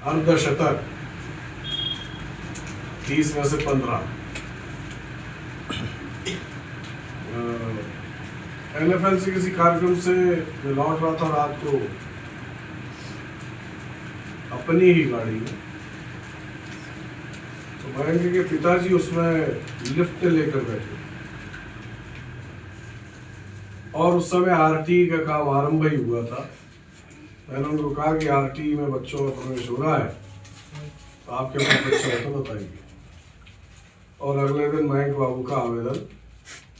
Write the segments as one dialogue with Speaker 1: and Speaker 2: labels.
Speaker 1: अर्धशतक, 30 में से 15। NFL से किसी कार्यक्रम से मैं लौट रहा था रात को अपनी ही गाड़ी में, तो मयंक के पिताजी उसमें लिफ्ट लेकर बैठे और उस समय आरटी का काम आरंभ ही हुआ था। मैंने उनको कहा कि आरटी में बच्चों का प्रवेश हो रहा है, तो आपके पास बच्चे हैं तो बताइए। और अगले दिन मयंक बाबू का आवेदन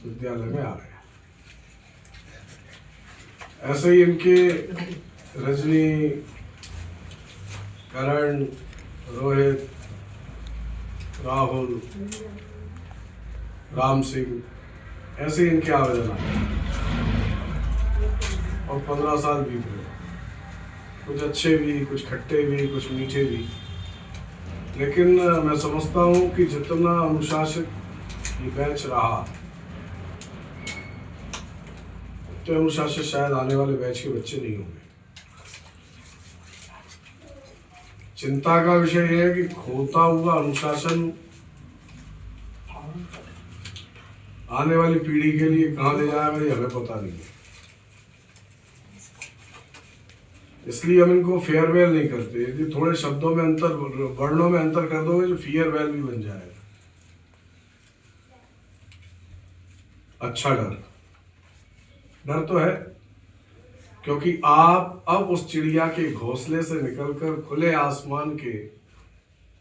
Speaker 1: विद्यालय में आ गया। ऐसे ही इनके रजनी, करण, रोहित, राहुल, राम सिंह, ऐसे ही इनके आवेदन आए और 15 साल बीत गए। कुछ अच्छे भी, कुछ खट्टे भी, कुछ मीठे भी। लेकिन मैं समझता हूँ कि जितना अनुशासित ये बैच रहा, तो अनुशासित शायद आने वाले बैच के बच्चे नहीं होंगे। चिंता का विषय यह है कि खोता हुआ अनुशासन आने वाली पीढ़ी के लिए कहाँ ले जाएगा ये हमें पता नहीं है। इसलिए हम इनको फेयरवेल नहीं करते। यदि थोड़े शब्दों में अंतर, वर्णों में अंतर कर दोगे तो फेयरवेल भी बन जाएगा। अच्छा डर तो है, क्योंकि आप अब उस चिड़िया के घोंसले से निकलकर खुले आसमान के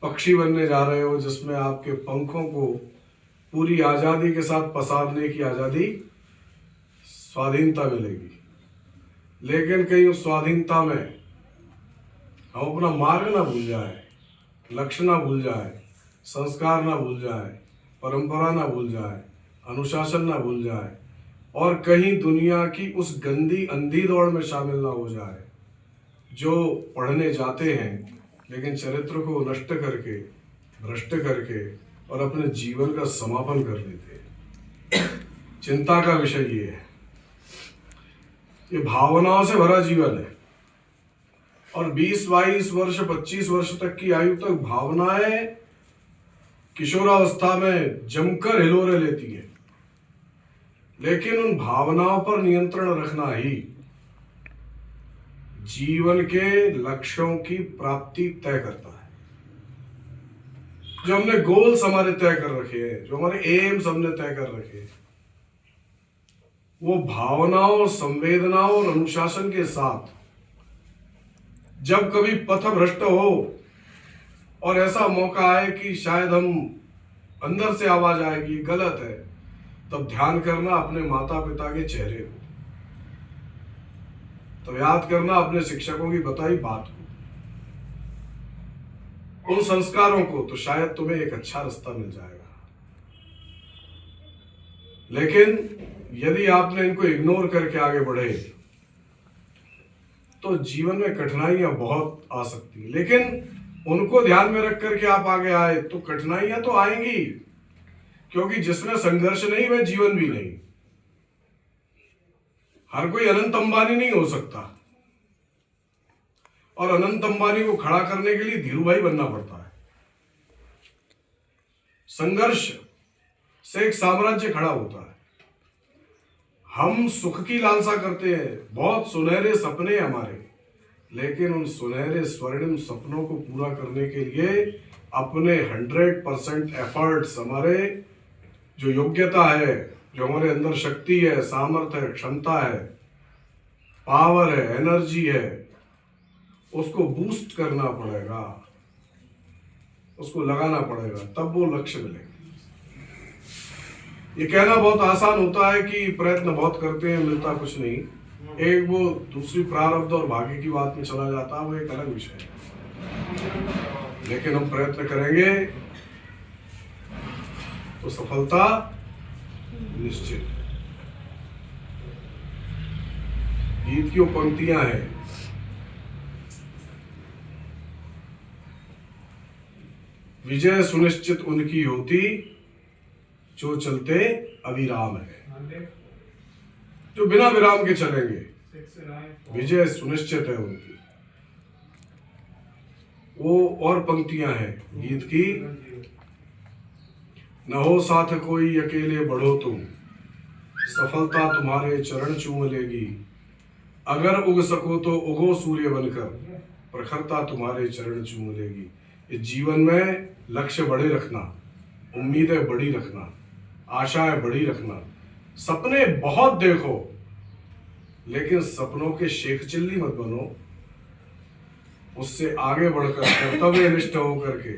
Speaker 1: पक्षी बनने जा रहे हो, जिसमें आपके पंखों को पूरी आजादी के साथ पसारने की आजादी, स्वाधीनता मिलेगी। लेकिन कहीं उस स्वाधीनता में हम अपना मार्ग ना भूल जाए, लक्ष्य ना भूल जाए, संस्कार ना भूल जाए, परंपरा ना भूल जाए, अनुशासन ना भूल जाए, और कहीं दुनिया की उस गंदी अंधी दौड़ में शामिल ना हो जाए जो पढ़ने जाते हैं लेकिन चरित्र को नष्ट करके, भ्रष्ट करके और अपने जीवन का समापन कर देते हैं। चिंता का विषय ये है। ये भावनाओं से भरा जीवन है और 20-22 वर्ष, 25 वर्ष तक की आयु तक भावनाएं किशोरावस्था में जमकर हिलोरे लेती हैं। लेकिन उन भावनाओं पर नियंत्रण रखना ही जीवन के लक्ष्यों की प्राप्ति तय करता है। जो हमने गोल्स हमारे तय कर रखे हैं, जो हमारे एम्स हमने तय कर रखे हैं, वो भावनाओं, संवेदनाओं और अनुशासन के साथ जब कभी पथभ्रष्ट हो और ऐसा मौका आए कि शायद हम अंदर से आवाज आएगी गलत है, तब ध्यान करना अपने माता पिता के चेहरे को, तो याद करना अपने शिक्षकों की बताई बात को, उन संस्कारों को, तो शायद तुम्हें एक अच्छा रास्ता मिल जाएगा। लेकिन यदि आपने इनको इग्नोर करके आगे बढ़े तो जीवन में कठिनाइयां बहुत आ सकती है। लेकिन उनको ध्यान में रख करके आप आगे आए तो कठिनाइयां तो आएंगी, क्योंकि जिसमें संघर्ष नहीं वह जीवन भी नहीं। हर कोई अनंत अंबानी नहीं हो सकता, और अनंत अंबानी को खड़ा करने के लिए धीरूभाई बनना पड़ता है। संघर्ष से एक साम्राज्य खड़ा होता है। हम सुख की लालसा करते हैं, बहुत सुनहरे सपने हमारे, लेकिन उन सुनहरे स्वर्णिम सपनों को पूरा करने के लिए अपने 100% एफर्ट्स, हमारे जो योग्यता है, जो हमारे अंदर शक्ति है, सामर्थ्य है, क्षमता है, पावर है, एनर्जी है, उसको बूस्ट करना पड़ेगा, उसको लगाना पड़ेगा, तब वो लक्ष्य मिलेगा। ये कहना बहुत आसान होता है कि प्रयत्न बहुत करते हैं, मिलता कुछ नहीं। एक वो दूसरी प्रारब्ध और भाग्य की बात में चला जाता है, वो एक अलग विषय है। लेकिन हम प्रयत्न करेंगे तो सफलता निश्चित। गीत की पंक्तियां हैं, विजय सुनिश्चित उनकी होती जो चलते अविराम है। जो बिना विराम के चलेंगे, विजय सुनिश्चित है उनकी। वो और पंक्तियां हैं गीत की। न हो साथ कोई अकेले बढ़ो तुम, सफलता तुम्हारे चरण चूम लेगी। अगर उग सको तो उगो सूर्य बनकर, प्रखरता तुम्हारे चरण चूम लेगी। इस जीवन में लक्ष्य बड़े रखना, उम्मीदें बड़ी रखना, आशाएं बड़ी रखना, सपने बहुत देखो, लेकिन सपनों के शेख चिल्ली मत बनो। उससे आगे बढ़कर कर्तव्यनिष्ठ होकर के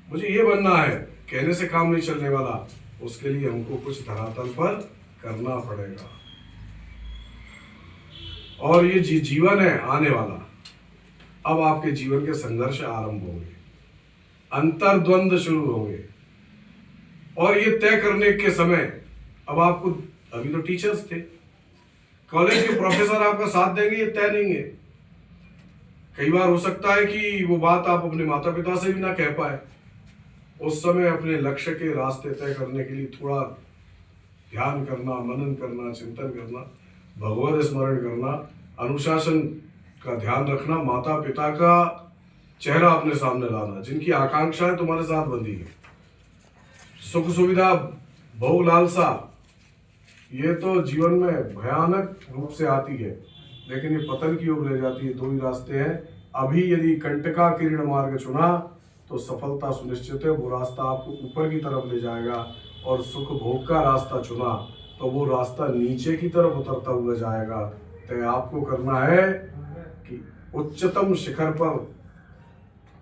Speaker 1: मुझे ये बनना है, कहने से काम नहीं चलने वाला, उसके लिए हमको कुछ धरातल पर करना पड़ेगा। और ये जीवन है आने वाला। अब आपके जीवन के संघर्ष आरंभ होंगे, अंतर्द्वंद शुरू होंगे, और ये तय करने के समय अब आपको, अभी तो टीचर्स थे, कॉलेज के प्रोफेसर आपका साथ देंगे ये तय नहीं है। कई बार हो सकता है कि वो बात आप अपने माता पिता से भी ना कह पाए। उस समय अपने लक्ष्य के रास्ते तय करने के लिए थोड़ा ध्यान करना, मनन करना, चिंतन करना, भगवत स्मरण करना, अनुशासन का ध्यान रखना, माता पिता का चेहरा अपने सामने लाना, जिनकी आकांक्षाएं तुम्हारे साथ बंधी है। सुख सुविधा, भोग लालसा, ये तो जीवन में भयानक रूप से आती है, लेकिन ये पतन की ओर ले जाती है। दो ही रास्ते हैं। अभी यदि कंटका किरण मार्ग चुना तो सफलता सुनिश्चित है, वो रास्ता आपको ऊपर की तरफ ले जाएगा। और सुख भोग का रास्ता चुना तो वो रास्ता नीचे की तरफ उतरता हुआ जाएगा। तो आपको करना है कि उच्चतम शिखर पर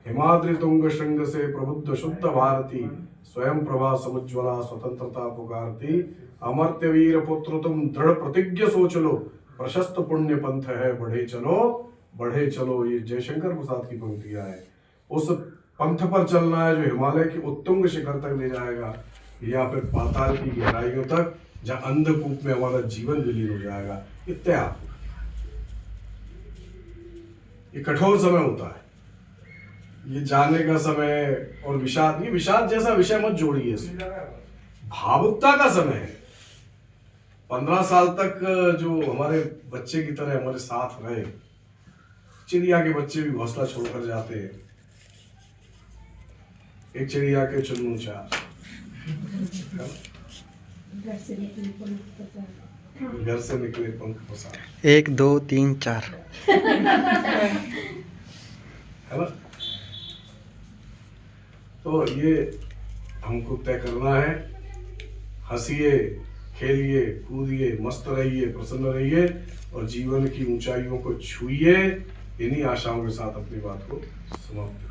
Speaker 1: हिमाद्रि तुंग श्रृंग से प्रबुद्ध शुद्ध भारती, स्वयं प्रभा समुज्ज्वला स्वतंत्रता पुकारती। अमर्त्य वीर पुत्र तुम दृढ़ प्रतिज्ञ सोच लो, प्रशस्त पुण्य पंथ है बढ़े चलो, बढ़े चलो। ये जयशंकर प्रसाद की पंक्तियां है। उस पंथ पर चलना है जो हिमालय के उत्तुंग शिखर तक ले जाएगा, या फिर पाताल की गहराइयों तक, जहां अंधकूप में हमारा जीवन विलीन हो जाएगा। इत्या ये कठोर समय होता है, ये जाने का समय। और विषाद, ये विषाद जैसा विषय मत जोड़िए इसमें। भावुकता का समय है। 15 साल तक जो हमारे बच्चे की तरह हमारे साथ रहे, चिड़िया के बच्चे भी घोंसला छोड़कर जाते हैं। एक चिड़िया के चुन्नू चार, घर से निकले पंख पसार,
Speaker 2: 1 2 3 4
Speaker 1: है ना। तो ये हमको तय करना है। हंसिए, खेलिए, कूदिए, मस्त रहिए, प्रसन्न रहिए, और जीवन की ऊंचाइयों को छूइए। इन्हीं आशाओं के साथ अपनी बात को समाप्त